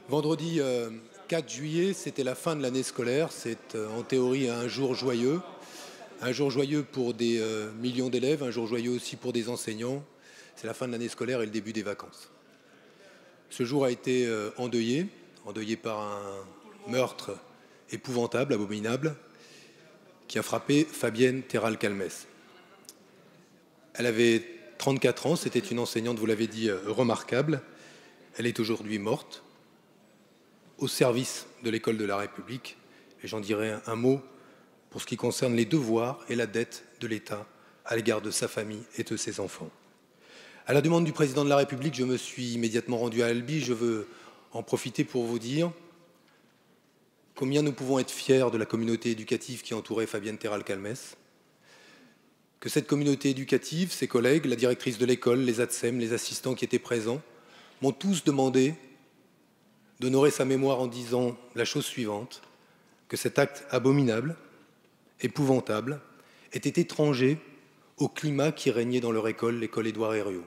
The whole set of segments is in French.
Vendredi 4 juillet, c'était la fin de l'année scolaire. C'est en théorie un jour joyeux. Un jour joyeux pour des millions d'élèves, un jour joyeux aussi pour des enseignants. C'est la fin de l'année scolaire et le début des vacances. Ce jour a été endeuillé par un meurtre épouvantable, abominable, qui a frappé Fabienne Terral-Calmès. Elle avait 34 ans, c'était une enseignante, vous l'avez dit, remarquable. Elle est aujourd'hui morte, au service de l'école de la République. Et j'en dirai un mot pour ce qui concerne les devoirs et la dette de l'État à l'égard de sa famille et de ses enfants. À la demande du président de la République, je me suis immédiatement rendu à Albi. Je veux en profiter pour vous dire combien nous pouvons être fiers de la communauté éducative qui entourait Fabienne Terral-Calmès, que cette communauté éducative, ses collègues, la directrice de l'école, les ATSEM, les assistants qui étaient présents, m'ont tous demandé d'honorer sa mémoire en disant la chose suivante, que cet acte abominable, épouvantable, était étranger au climat qui régnait dans leur école, l'école Édouard Herriot.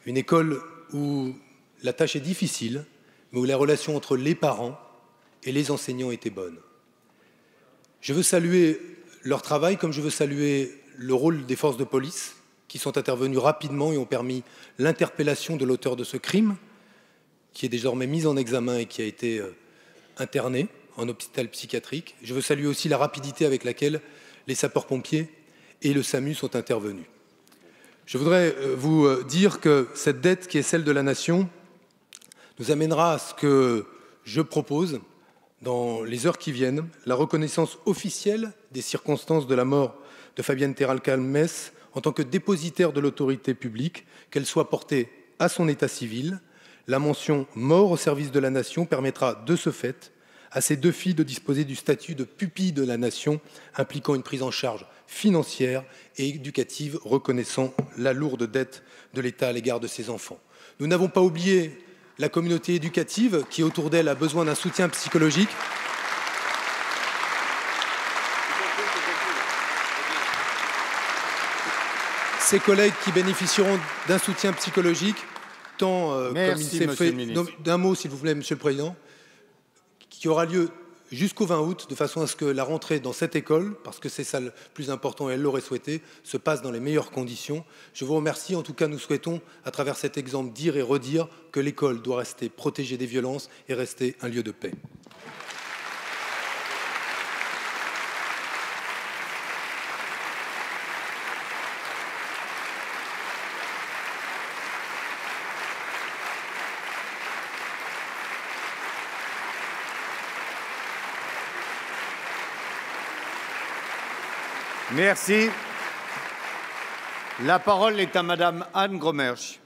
Une école où la tâche est difficile, mais où la relation entre les parents et les enseignants était bonne. Je veux saluer leur travail comme je veux saluer le rôle des forces de police qui sont intervenues rapidement et ont permis l'interpellation de l'auteur de ce crime, qui est désormais mis en examen et qui a été interné en hôpital psychiatrique. Je veux saluer aussi la rapidité avec laquelle les sapeurs-pompiers et le SAMU sont intervenus. Je voudrais vous dire que cette dette qui est celle de la nation nous amènera à ce que je propose, dans les heures qui viennent, la reconnaissance officielle des circonstances de la mort de Fabienne Terral-Calmès en tant que dépositaire de l'autorité publique, qu'elle soit portée à son état civil. La mention « mort au service de la nation » permettra de ce fait à ces deux filles de disposer du statut de pupille de la nation, impliquant une prise en charge financière et éducative, reconnaissant la lourde dette de l'État à l'égard de ses enfants. Nous n'avons pas oublié la communauté éducative qui, autour d'elle, a besoin d'un soutien psychologique. Ces collègues qui bénéficieront d'un soutien psychologique, tant comme il s'est fait, d'un mot s'il vous plaît, Monsieur le Président, qui aura lieu jusqu'au 20 août, de façon à ce que la rentrée dans cette école, parce que c'est ça le plus important et elle l'aurait souhaité, se passe dans les meilleures conditions. Je vous remercie. En tout cas, nous souhaitons, à travers cet exemple, dire et redire que l'école doit rester protégée des violences et rester un lieu de paix. Merci. La parole est à Madame Anne Gromersch.